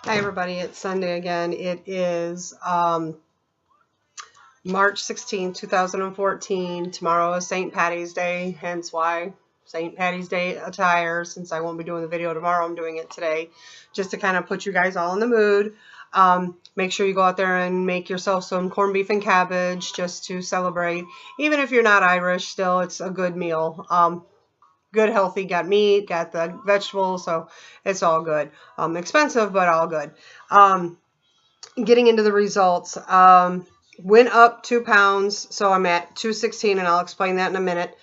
Hi everybody, it's Sunday again. It is March 16, 2014. Tomorrow is St. Patty's Day, hence why St. Patty's Day attire. Since I won't be doing the video tomorrow, I'm doing it today just to kind of put you guys all in the mood. Make sure you go out there and make yourself some corned beef and cabbage just to celebrate. Even if you're not Irish, still it's a good meal. Good, healthy, got meat, got the vegetables, so it's all good. Expensive, but all good. Getting into the results, went up 2 pounds, so I'm at 216, and I'll explain that in a minute.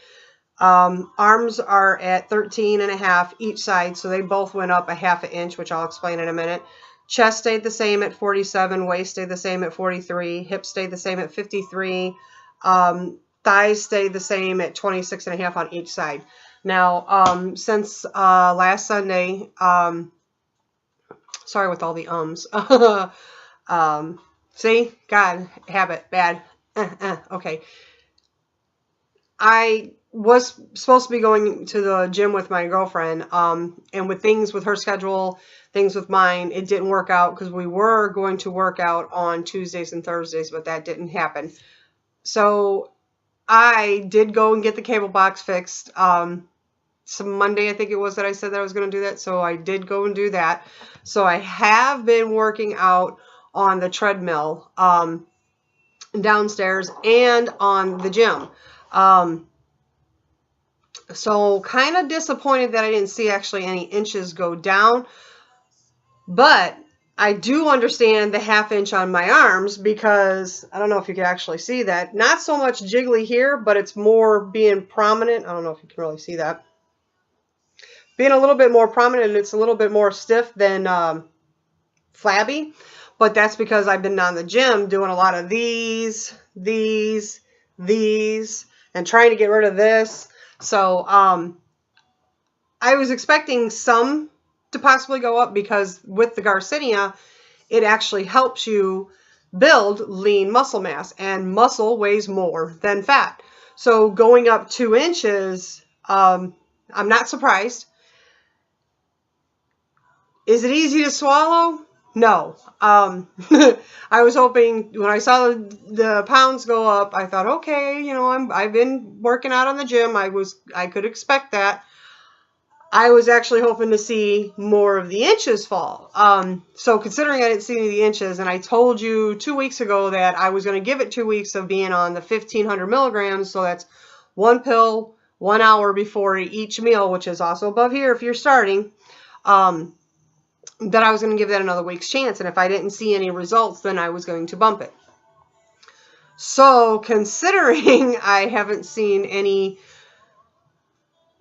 Arms are at 13.5 each side, so they both went up a ½ inch, which I'll explain in a minute. Chest stayed the same at 47, waist stayed the same at 43, hips stayed the same at 53, thighs stayed the same at 26.5 on each side. Now, since last Sunday, sorry with all the ums. See, God, habit, bad. Okay. I was supposed to be going to the gym with my girlfriend, and with things with her schedule, things with mine, it didn't work out because we were going to work out on Tuesdays and Thursdays, but that didn't happen. So I did go and get the cable box fixed. Some Monday, I think it was, that I said that I was going to do that. So I did go and do that. So I have been working out on the treadmill downstairs and on the gym. So kind of disappointed that I didn't see actually any inches go down. But I do understand the ½ inch on my arms because I don't know if you can actually see that. Not so much jiggly here, but it's more being prominent. I don't know if you can really see that. Being a little bit more prominent, it's a little bit more stiff than flabby, but that's because I've been on the gym doing a lot of these, and trying to get rid of this. So I was expecting some to possibly go up because with the Garcinia, it actually helps you build lean muscle mass, and muscle weighs more than fat. So going up 2 inches, I'm not surprised. Is it easy to swallow? No. I was hoping when I saw the pounds go up, I thought, okay, you know, I've been working out on the gym. I could expect that. I was actually hoping to see more of the inches fall. So considering I didn't see any of the inches, and I told you 2 weeks ago that I was going to give it 2 weeks of being on the 1,500 milligrams, so that's 1 pill, 1 hour before each meal, which is also above here if you're starting, that I was going to give that another week's chance, and if I didn't see any results, then I was going to bump it. So considering I haven't seen any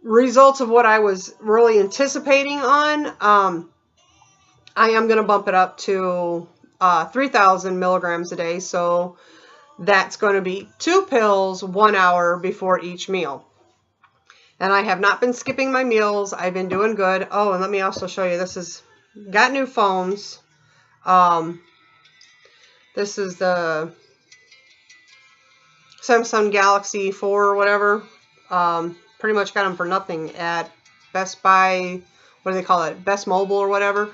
results of what I was really anticipating on, I am going to bump it up to 3,000 milligrams a day. So that's going to be 2 pills 1 hour before each meal. And I have not been skipping my meals. I've been doing good. Oh, and let me also show you, this is, got new phones. This is the Samsung Galaxy 4 or whatever. Pretty much got them for nothing at Best Buy, what do they call it, Best Mobile or whatever,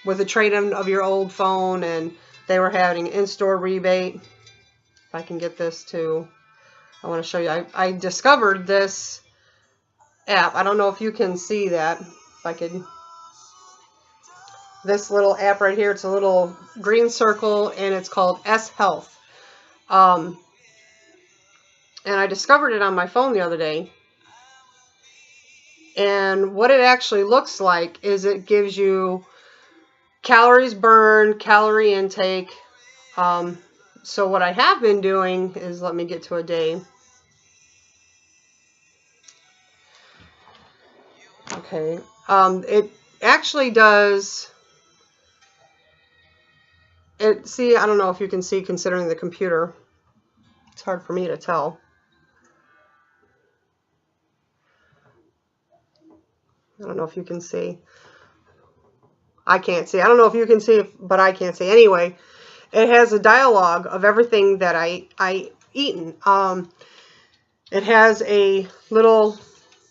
with a trade-in of your old phone, and they were having in-store rebate. If I can get this to, I want to show you, I discovered this app. I don't know if you can see that. If I could, this little app right here, it's a little green circle, and it's called S Health. And I discovered it on my phone the other day. And what it actually looks like is it gives you calories burned, calorie intake. So what I have been doing is, let me get to a day. Okay. It actually does. See, I don't know if you can see considering the computer. It's hard for me to tell. I don't know if you can see. I can't see. I don't know if you can see, but I can't see. Anyway, it has a dialogue of everything that I eaten. It has a little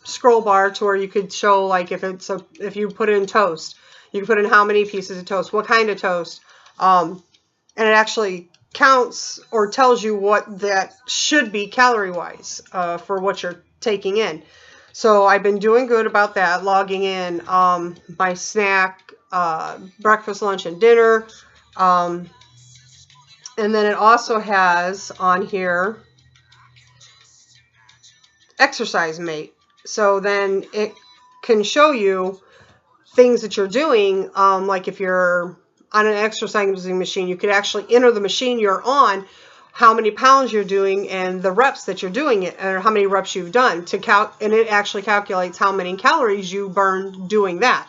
scroll bar to where you could show, like, if you put in toast, You can put in how many pieces of toast, what kind of toast, and it actually counts or tells you what that should be calorie-wise for what you're taking in. So I've been doing good about that, logging in my snack, breakfast, lunch, and dinner. And then it also has on here exercise mate. So then it can show you things that you're doing. Like if you're on an exercising machine, you could actually enter the machine you're on, how many pounds you're doing and the reps that you're doing it, or how many reps you've done and it actually calculates how many calories you burned doing that.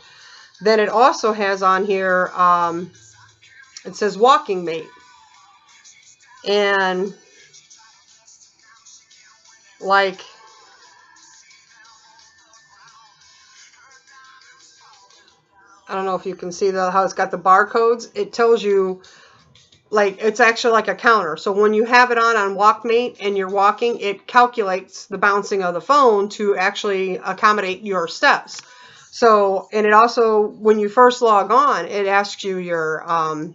Then it also has on here, it says walking mate. And like, I don't know if you can see how it's got the barcodes. It tells you, like, it's actually like a counter. So when you have it on WalkMate and you're walking, it calculates the bouncing of the phone to actually accommodate your steps. So, and it also, when you first log on, it asks you your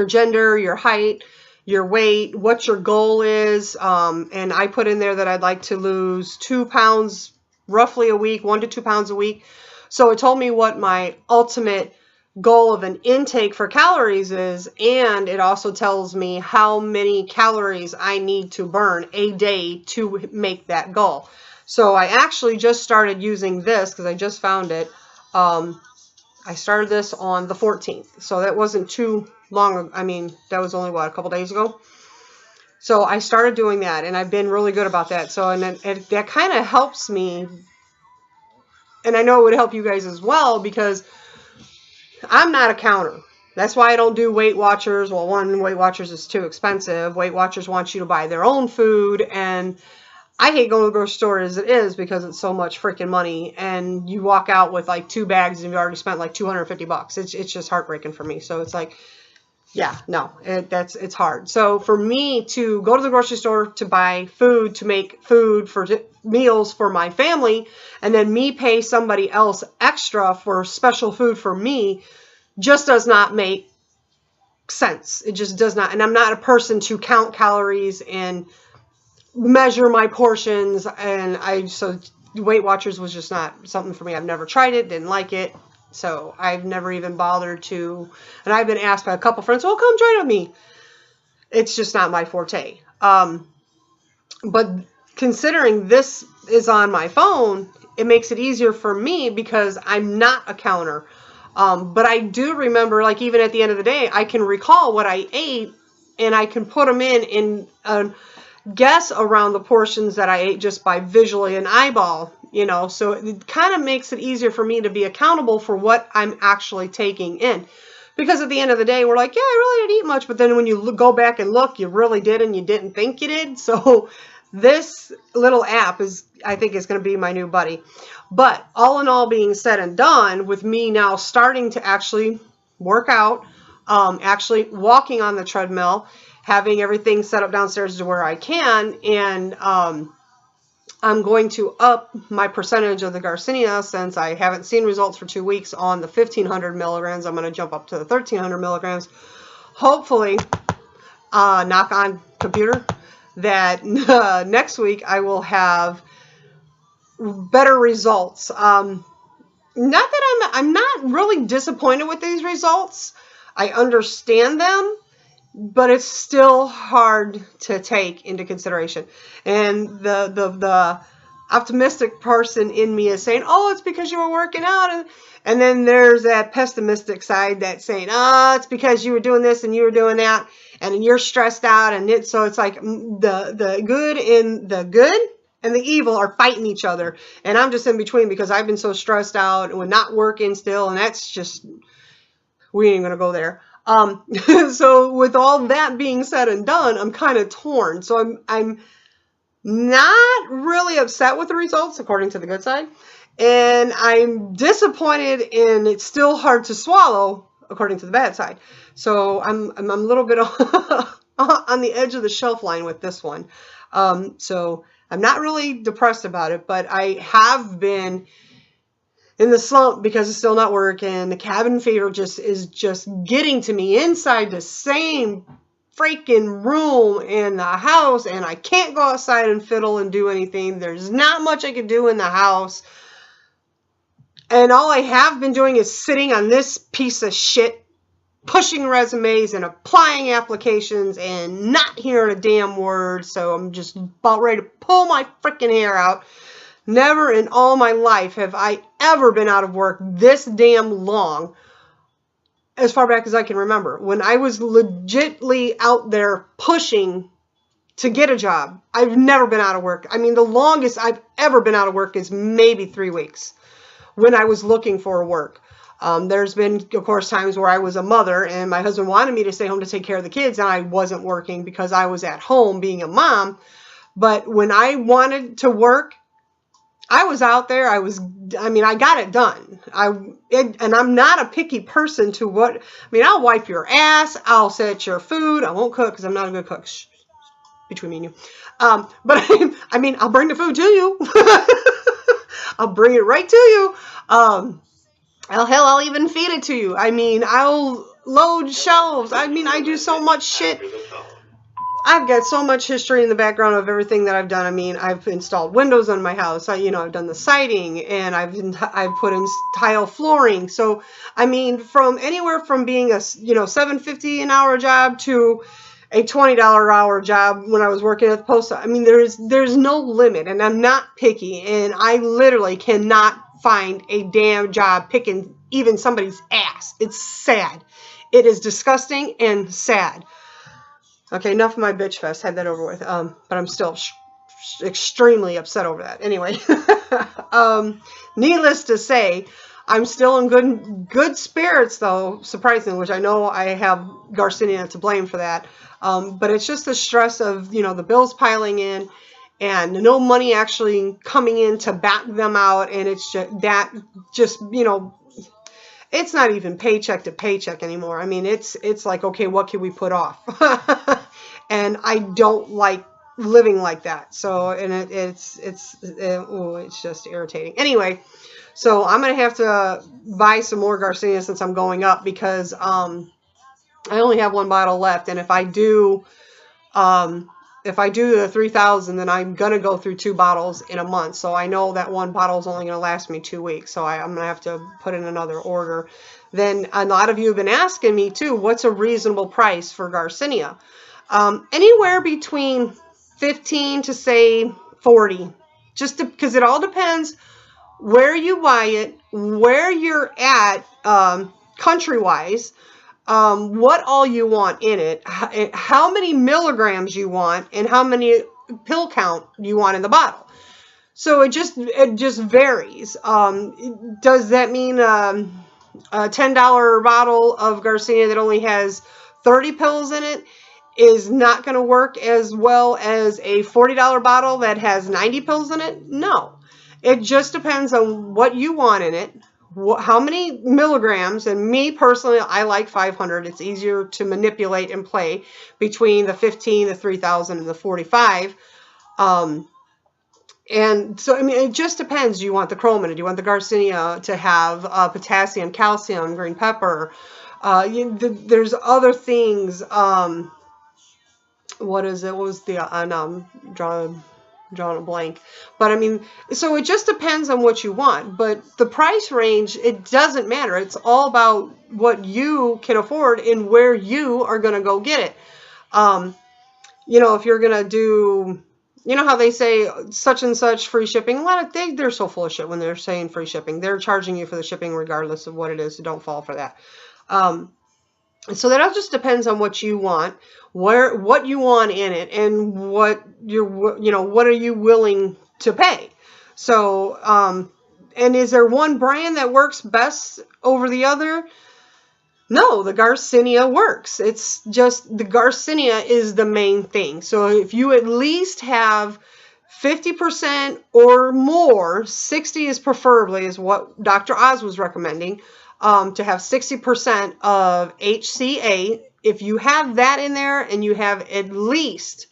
gender, your height, your weight, what your goal is. And I put in there that I'd like to lose 2 pounds roughly a week, 1 to 2 pounds a week. So it told me what my ultimate goal of an intake for calories is, and it also tells me how many calories I need to burn a day to make that goal. So I actually just started using this because I just found it. I started this on the 14th, so that wasn't too long. I mean, that was only, what, a couple days ago? So I started doing that, and I've been really good about that. So, and that kind of helps me, and I know it would help you guys as well, because I'm not a counter. That's why I don't do Weight Watchers. Well, one, Weight Watchers is too expensive. Weight Watchers want you to buy their own food, and I hate going to the grocery store as it is because it's so much freaking money, and you walk out with like 2 bags and you've already spent like $250. It's just heartbreaking for me. So it's like, yeah, no, it's hard. So for me to go to the grocery store to buy food, to make food for meals for my family, and then me pay somebody else extra for special food for me, just does not make sense. It just does not. And I'm not a person to count calories and measure my portions. And so Weight Watchers was just not something for me. I've never tried it, didn't like it. So I've never even bothered to, and I've been asked by a couple friends, well, come join with me. It's just not my forte. But considering this is on my phone, it makes it easier for me because I'm not a counter. But I do remember, like, even at the end of the day, I can recall what I ate, and I can put them in a guess around the portions that I ate just by visually an eyeball. You know, so it kind of makes it easier for me to be accountable for what I'm actually taking in. Because at the end of the day, we're like, yeah, I really didn't eat much. But then when you go back and look, you really did, and you didn't think you did. So this little app I think is going to be my new buddy. But all in all being said and done, with me now starting to actually work out, actually walking on the treadmill, having everything set up downstairs to where I can, and I'm going to up my percentage of the Garcinia, since I haven't seen results for 2 weeks on the 1,500 milligrams. I'm going to jump up to the 1,300 milligrams. Hopefully, knock on computer, that next week I will have better results. Not that I'm not really disappointed with these results. I understand them, but it's still hard to take into consideration. And the optimistic person in me is saying, oh, it's because you were working out. And then there's that pessimistic side that's saying, oh, it's because you were doing this and you were doing that, and you're stressed out. And so it's like the good and the evil are fighting each other. And I'm just in between because I've been so stressed out and we're not working still. And that's just, we ain't going to go there. So with all that being said and done, I'm kind of torn. So I'm not really upset with the results, according to the good side, and I'm disappointed, and it's still hard to swallow, according to the bad side. So I'm a little bit on the edge of the shelf line with this one. So I'm not really depressed about it, but I have been in the slump because it's still not working. The cabin fever is just getting to me inside the same freaking room in the house, and I can't go outside and fiddle and do anything. There's not much I can do in the house. And all I have been doing is sitting on this piece of shit, pushing resumes and applying applications and not hearing a damn word. So I'm just about ready to pull my freaking hair out. Never in all my life have I ever been out of work this damn long, as far back as I can remember. When I was legitly out there pushing to get a job, I've never been out of work. I mean, the longest I've ever been out of work is maybe 3 weeks when I was looking for work. There's been, of course, times where I was a mother and my husband wanted me to stay home to take care of the kids, and I wasn't working because I was at home being a mom. But when I wanted to work, I was out there. I got it done. And I'm not a picky person to what, I'll wipe your ass. I'll set your food. I won't cook because I'm not a good cook. Shh, between me and you. But I'll bring the food to you. I'll bring it right to you. I'll even feed it to you. I'll load shelves. I do so much shit. I've got so much history in the background of everything that I've done. I've installed windows on my house. I've done the siding, and I've put in tile flooring. So, from anywhere from being a, $7.50 an hour job to a $20 an hour job when I was working at the post office. There's no limit, and I'm not picky, and I literally cannot find a damn job picking even somebody's ass. It's sad. It is disgusting and sad. Okay, enough of my bitch fest. Had that over with. But I'm still extremely upset over that. Anyway, needless to say, I'm still in good spirits, though, surprisingly, which I know I have Garcinia to blame for that. But it's just the stress of, the bills piling in and no money actually coming in to back them out. And it's just it's not even paycheck to paycheck anymore. It's like, okay, what can we put off? And I don't like living like that. So, and it's just irritating. Anyway, so I'm going to have to buy some more Garcinia since I'm going up, because I only have one bottle left. And if I do the 3,000, then I'm going to go through 2 bottles in a month. So I know that one bottle is only going to last me 2 weeks. So I'm going to have to put in another order. Then a lot of you have been asking me too, what's a reasonable price for Garcinia? Anywhere between 15 to say 40, just because it all depends where you buy it, where you're at, country-wise, what all you want in it, how many milligrams you want, and how many pill count you want in the bottle. So it just varies. Does that mean a $10 bottle of Garcinia that only has 30 pills in it is not going to work as well as a $40 bottle that has 90 pills in it? No. It just depends on what you want in it, how many milligrams. And me personally, I like 500. It's easier to manipulate and play between the 15, the 3,000, and the 45. And so, it just depends. Do you want the chromin? Do you want the Garcinia to have potassium, calcium, green pepper? There's other things. What is it? What was the, drawing a blank. But so it just depends on what you want. But the price range, it doesn't matter. It's all about what you can afford and where you are going to go get it. If you're going to do, how they say such and such free shipping, they're so full of shit when they're saying free shipping. They're charging you for the shipping regardless of what it is, so don't fall for that. So that all just depends on what you want, what you want in it, and what are you willing to pay. So, and is there one brand that works best over the other? No, the Garcinia works. It's just the Garcinia is the main thing. So if you at least have 50% or more, 60 is preferably, is what Dr. Oz was recommending, to have 60% of HCA. If you have that in there and you have at least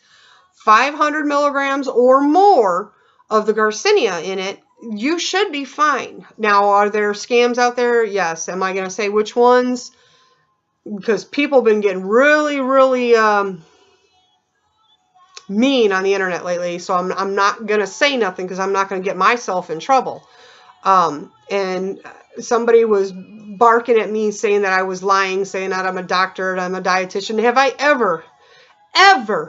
500 milligrams or more of the Garcinia in it, you should be fine. Now, are there scams out there? Yes. Am I going to say which ones? Because people have been getting really, really mean on the internet lately. So I'm not going to say nothing because I'm not going to get myself in trouble. And somebody was barking at me saying that I was lying, saying that I'm a doctor and I'm a dietitian. Have I ever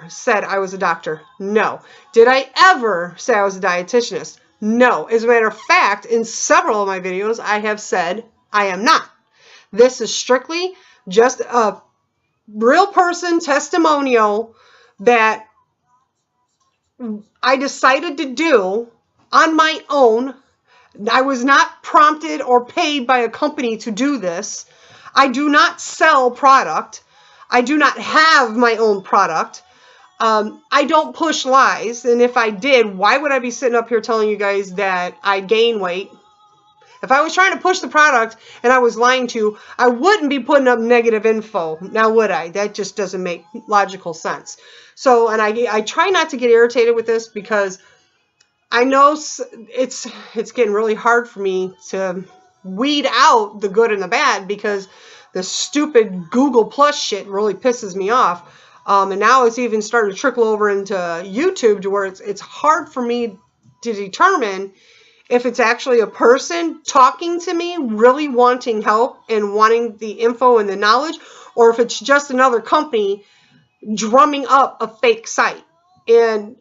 said I was a doctor? No. Did I ever say I was a dietitianist? No. As a matter of fact, in several of my videos, I have said I am not. This is strictly just a real person testimonial that I decided to do on my own. I was not prompted or paid by a company to do this. I do not sell product. I do not have my own product. I don't push lies. And if I did, why would I be sitting up here telling you guys that I gain weight? If I was trying to push the product and I was lying to you, I wouldn't be putting up negative info. Now, would I? That just doesn't make logical sense. So, and I try not to get irritated with this because I know it's getting really hard for me to weed out the good and the bad because the stupid Google Plus shit really pisses me off. And now it's even starting to trickle over into YouTube to where it's hard for me to determine if it's actually a person talking to me, really wanting help and wanting the info and the knowledge, or if it's just another company drumming up a fake site. And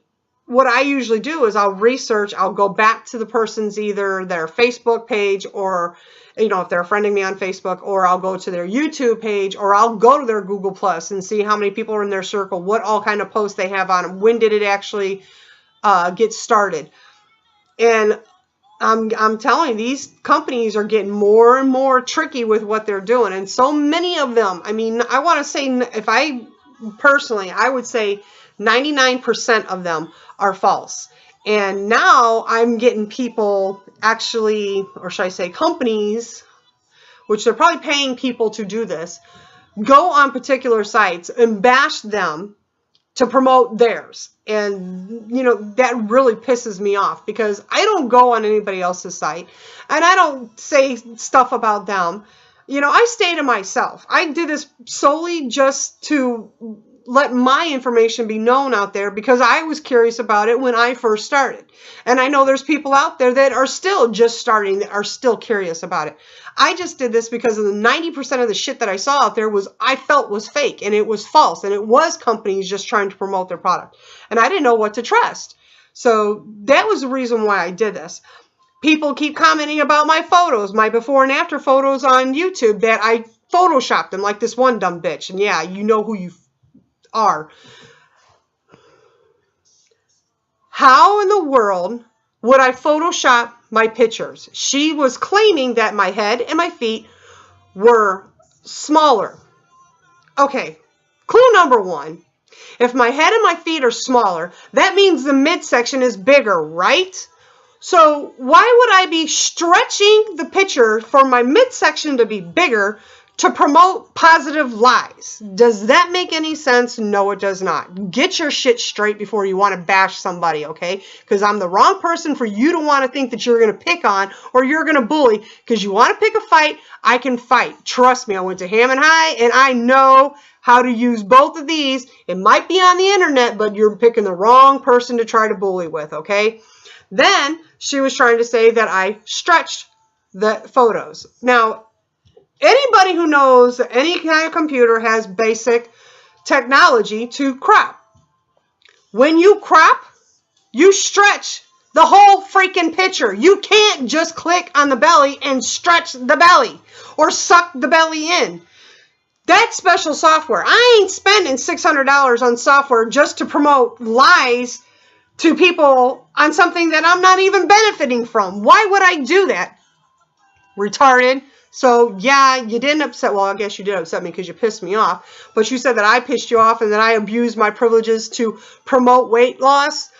what I usually do is I'll research, I'll go back to the person's either their Facebook page or, you know, if they're friending me on Facebook, or I'll go to their YouTube page, or I'll go to their Google Plus and see how many people are in their circle, what all kind of posts they have on them, when did it actually get started. And I'm telling you, these companies are getting more and more tricky with what they're doing. And so many of them, I mean, I want to say, if I personally, I would say 99% of them are false. And now I'm getting people actually, or should I say companies, which they're probably paying people to do this, go on particular sites and bash them to promote theirs. And, you know, that really pisses me off because I don't go on anybody else's site and I don't say stuff about them. You know, I stay to myself. I did this solely just to let my information be known out there because I was curious about it when I first started. And I know there's people out there that are still just starting, that are still curious about it. I just did this because of the 90% of the shit that I saw out there I felt was fake and it was false and it was companies just trying to promote their product. And I didn't know what to trust. So that was the reason why I did this. People keep commenting about my photos, my before and after photos on YouTube, that I photoshopped them like this one dumb bitch. And yeah, you know who you are. How in the world would I Photoshop my pictures? She was claiming that my head and my feet were smaller. Okay, clue number one. If my head and my feet are smaller, that means the midsection is bigger, right? So why would I be stretching the picture for my midsection to be bigger to promote positive lies? Does that make any sense? No, it does not. Get your shit straight before you want to bash somebody, okay? Because I'm the wrong person for you to want to think that you're going to pick on or you're going to bully. Because you want to pick a fight, I can fight. Trust me, I went to Ham and High and I know how to use both of these. It might be on the internet, but you're picking the wrong person to try to bully with, okay? Then she was trying to say that I stretched the photos. Now, anybody who knows any kind of computer has basic technology to crop. When you crop, you stretch the whole freaking picture. You can't just click on the belly and stretch the belly or suck the belly in. That's special software. I ain't spending $600 on software just to promote lies to people on something that I'm not even benefiting from. Why would I do that? Retarded. So, yeah, you didn't upset, well, I guess you did upset me because you pissed me off, but you said that I pissed you off and that I abused my privileges to promote weight loss.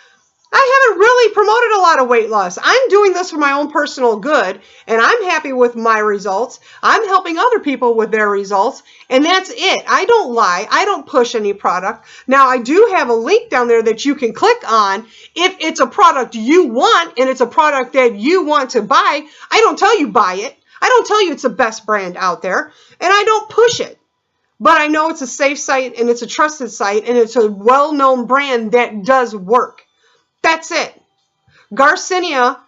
I haven't really promoted a lot of weight loss. I'm doing this for my own personal good, and I'm happy with my results. I'm helping other people with their results, and that's it. I don't lie. I don't push any product. Now, I do have a link down there that you can click on if it's a product you want and it's a product that you want to buy. I don't tell you buy it. I don't tell you it's the best brand out there, and I don't push it. But I know it's a safe site, and it's a trusted site, and it's a well-known brand that does work. That's it. Garcinia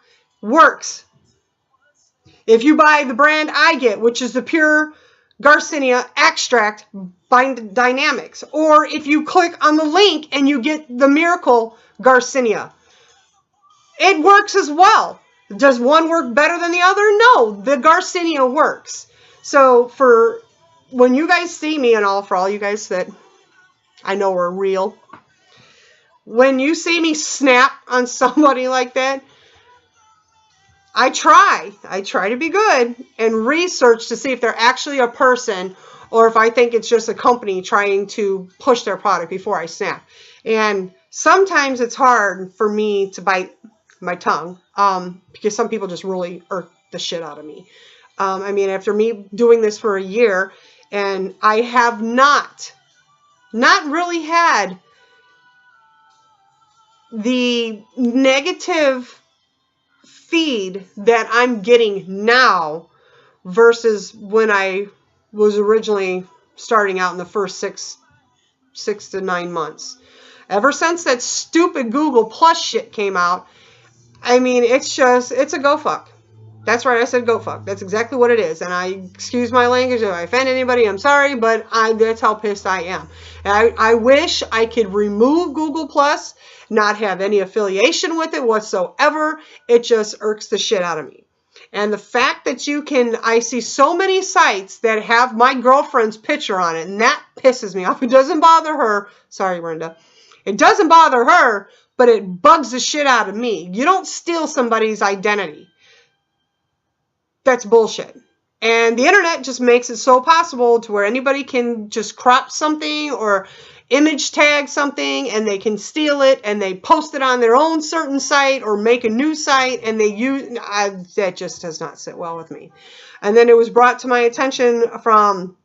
works. If you buy the brand I get, which is the pure Garcinia extract by Dynamics, or if you click on the link and you get the Miracle Garcinia, it works as well. Does one work better than the other? No, the Garcinia works. So for when you guys see me, and for all you guys that I know are real, when you see me snap on somebody like that, I try to be good and research to see if they're actually a person or if I think it's just a company trying to push their product before I snap. And sometimes it's hard for me to bite my tongue because some people just really irk the shit out of me. I mean, after me doing this for a year, and I have not really had the negative feed that I'm getting now versus when I was originally starting out in the first six to 9 months. Ever since that stupid Google Plus shit came out, I mean, it's a go fuck. That's right, I said go fuck. That's exactly what it is. And I excuse my language if I offend anybody, I'm sorry, but that's how pissed I am. And I wish I could remove Google Plus, not have any affiliation with it whatsoever. It just irks the shit out of me. And the fact that I see so many sites that have my girlfriend's picture on it, and that pisses me off. It doesn't bother her. Sorry, Brenda. It doesn't bother her, but it bugs the shit out of me. You don't steal somebody's identity. That's bullshit. And the internet just makes it so possible to where anybody can just crop something or image tag something and they can steal it and they post it on their own certain site or make a new site and they use that just does not sit well with me. And then it was brought to my attention from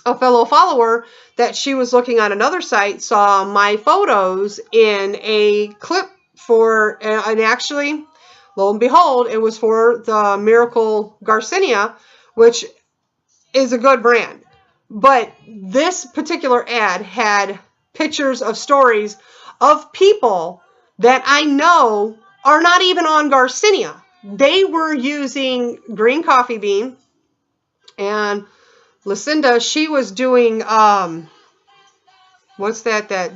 a fellow follower that she was looking on another site, saw my photos in a clip and actually, lo and behold, it was for the Miracle Garcinia, which is a good brand. But this particular ad had pictures of stories of people that I know are not even on Garcinia. They were using green coffee bean, and Lucinda, she was doing, what's that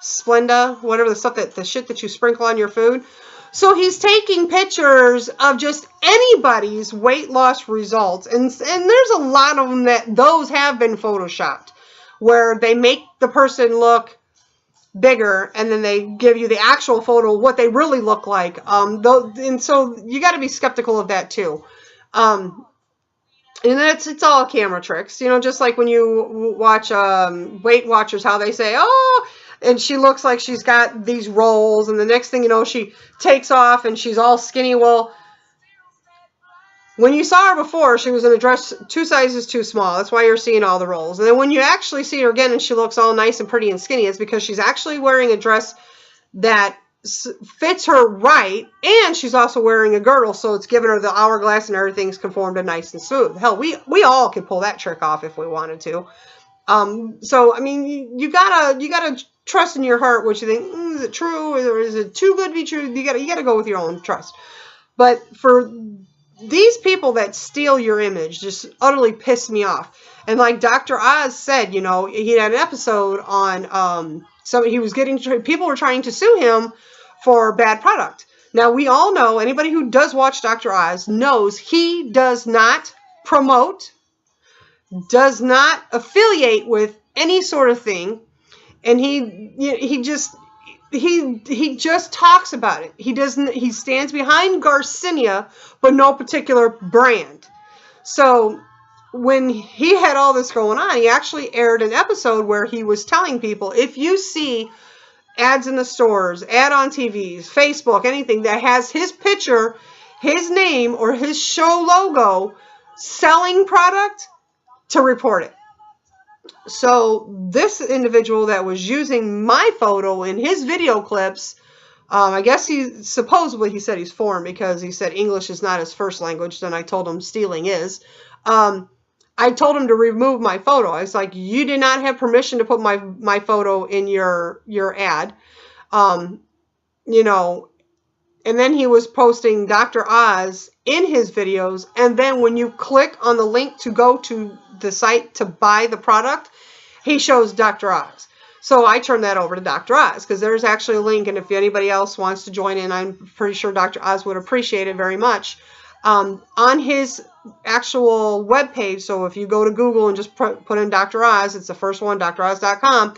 Splenda, whatever the shit that you sprinkle on your food. So he's taking pictures of just anybody's weight loss results. And there's a lot of them that those have been photoshopped, where they make the person look bigger and then they give you the actual photo of what they really look like. And so you got to be skeptical of that too. And it's all camera tricks, just like when you watch Weight Watchers, how they say, oh, and she looks like she's got these rolls, and the next thing you know, she takes off and she's all skinny. Well, when you saw her before, she was in a dress 2 sizes too small. That's why you're seeing all the rolls. And then when you actually see her again and she looks all nice and pretty and skinny, it's because she's actually wearing a dress that fits her right, and she's also wearing a girdle, so it's giving her the hourglass and everything's conformed and nice and smooth. Hell, we all could pull that trick off if we wanted to. So I mean, you gotta trust in your heart what you think. Is it true, or is it too good to be true? You gotta go with your own trust. But for these people that steal your image, just utterly piss me off. And like Dr. Oz said, he had an episode on people were trying to sue him for bad product. Now we all know, anybody who does watch Dr. Oz knows he does not promote, does not affiliate with any sort of thing, and he just talks about it. He stands behind Garcinia, but no particular brand. So when he had all this going on, he actually aired an episode where he was telling people, if you see ads in the stores, ad on TVs, Facebook, anything that has his picture, his name, or his show logo selling product, to report it. So this individual that was using my photo in his video clips, I guess he said he's foreign because he said English is not his first language. Then I told him stealing is. I told him to remove my photo. I was like, you did not have permission to put my photo in your ad. You know, and then he was posting Dr. Oz in his videos. And then when you click on the link to go to the site to buy the product, he shows Dr. Oz. So I turned that over to Dr. Oz because there's actually a link. And if anybody else wants to join in, I'm pretty sure Dr. Oz would appreciate it very much. On his actual webpage, so if you go to Google and just put in Dr. Oz, it's the first one, droz.com.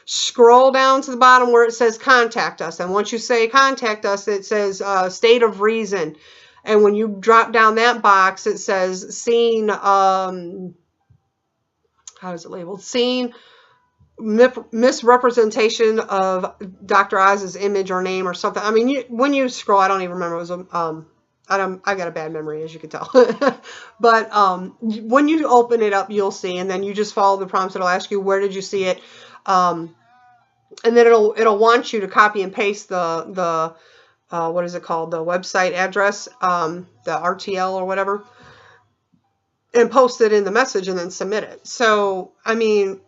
Scroll down to the bottom where it says contact us. And once you say contact us, it says state of reason. And when you drop down that box, it says seen, how is it labeled? Seen misrepresentation of Dr. Oz's image or name or something. I mean, when you scroll, I don't even remember. It was I got a bad memory, as you can tell. But when you open it up, you'll see, and then you just follow the prompts. It'll ask you, where did you see it? And then it'll want you to copy and paste the what is it called? The website address, the RTL or whatever, and post it in the message and then submit it. So, I mean,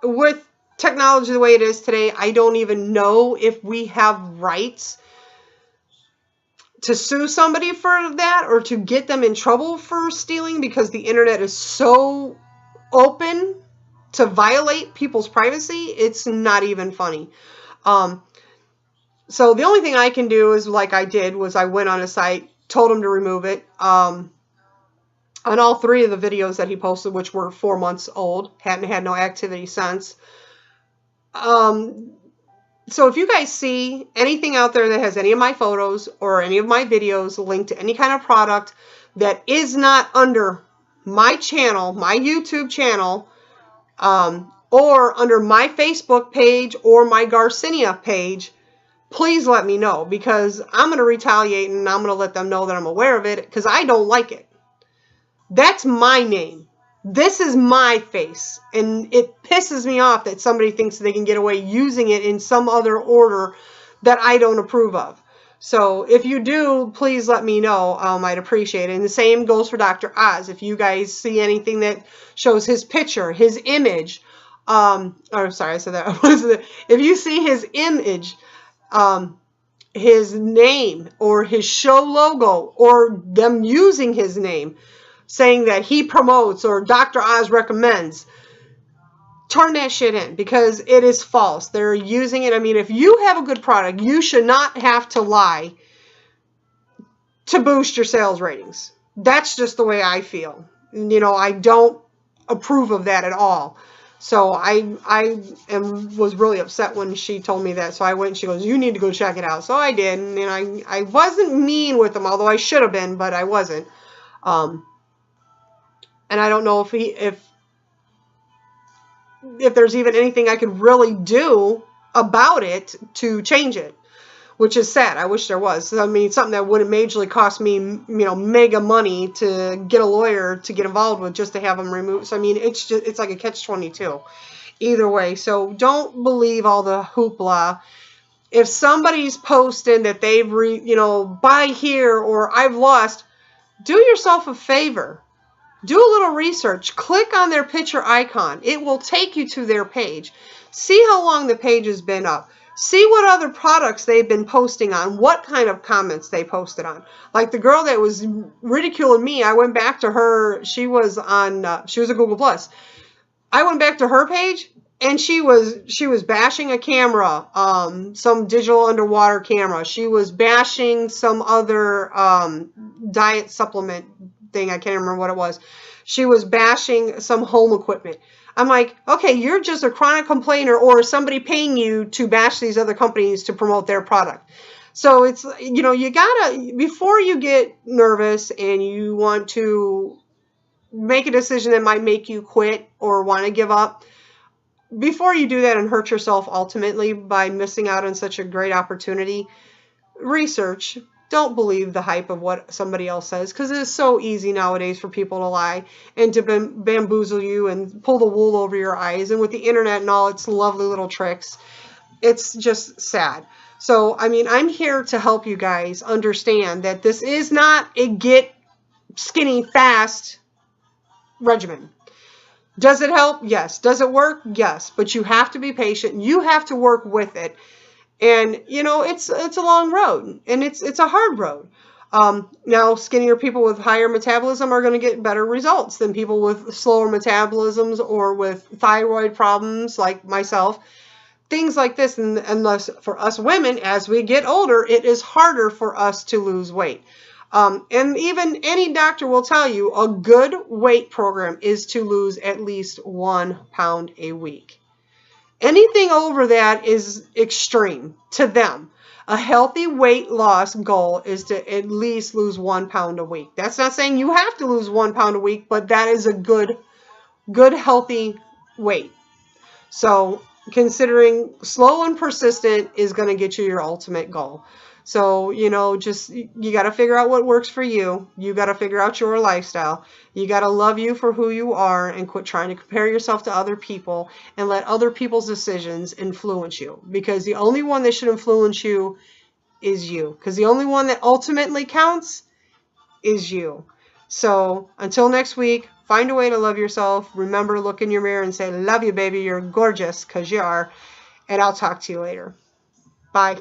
with technology the way it is today, I don't even know if we have rights to sue somebody for that or to get them in trouble for stealing, because the internet is so open to violate people's privacy. It's not even funny. So the only thing I can do is, like I did, was I went on a site, told him to remove it. On all 3 of the videos that he posted, which were 4 months old, hadn't had no activity since. So if you guys see anything out there that has any of my photos or any of my videos linked to any kind of product that is not under my channel, my YouTube channel, or under my Facebook page or my Garcinia page, please let me know, because I'm going to retaliate and I'm going to let them know that I'm aware of it, because I don't like it. That's my name. This is my face, and it pisses me off that somebody thinks they can get away using it in some other order that I don't approve of. So if you do, please let me know. I'd appreciate it. And the same goes for Dr. Oz. If you guys see anything that shows his picture, his image, or sorry, I said that. If you see his image, his name, or his show logo, or them using his name, saying that he promotes or Dr. Oz recommends, turn that shit in, because it is false. They're using it. I mean, if you have a good product, you should not have to lie to boost your sales ratings. That's just the way I feel. You know, I don't approve of that at all. So I was really upset when she told me that. So I went and she goes, you need to go check it out. So I did. And I wasn't mean with them, although I should have been, but I wasn't. And I don't know if there's even anything I could really do about it to change it, which is sad. I wish there was. I mean, something that would have majorly cost me, you know, mega money to get a lawyer to get involved with just to have them removed. So, I mean, it's like a catch-22 either way. So don't believe all the hoopla. If somebody's posting that they've, buy here or I've lost, do yourself a favor. Do a little research. Click on their picture icon. It will take you to their page. See how long the page has been up. See what other products they've been posting on. What kind of comments they posted on. Like the girl that was ridiculing me, I went back to her. She was on. She was a Google Plus. I went back to her page, and she was bashing a camera, some digital underwater camera. She was bashing some other diet supplement thing. I can't remember what it was. She was bashing some home equipment. I'm like, okay, you're just a chronic complainer or somebody paying you to bash these other companies to promote their product. So it's, you gotta, before you get nervous and you want to make a decision that might make you quit or want to give up, before you do that and hurt yourself ultimately by missing out on such a great opportunity, research. Don't believe the hype of what somebody else says, because it is so easy nowadays for people to lie and to bamboozle you and pull the wool over your eyes. And with the internet and all its lovely little tricks, it's just sad. So, I mean, I'm here to help you guys understand that this is not a get skinny fast regimen. Does it help? Yes. Does it work? Yes. But you have to be patient. You have to work with it. And, you know, it's a long road, and it's a hard road. Now, skinnier people with higher metabolism are going to get better results than people with slower metabolisms or with thyroid problems like myself. Things like this, and unless for us women, as we get older, it is harder for us to lose weight. And even any doctor will tell you a good weight program is to lose at least 1 pound a week. Anything over that is extreme to them. A healthy weight loss goal is to at least lose 1 pound a week. That's not saying you have to lose 1 pound a week, but that is a good healthy weight. So considering slow and persistent is going to get you your ultimate goal. So, you know, just, you got to figure out what works for you. You got to figure out your lifestyle. You got to love you for who you are and quit trying to compare yourself to other people and let other people's decisions influence you. Because the only one that should influence you is you. Because the only one that ultimately counts is you. So until next week, find a way to love yourself. Remember, look in your mirror and say, love you, baby. You're gorgeous, because you are. And I'll talk to you later. Bye.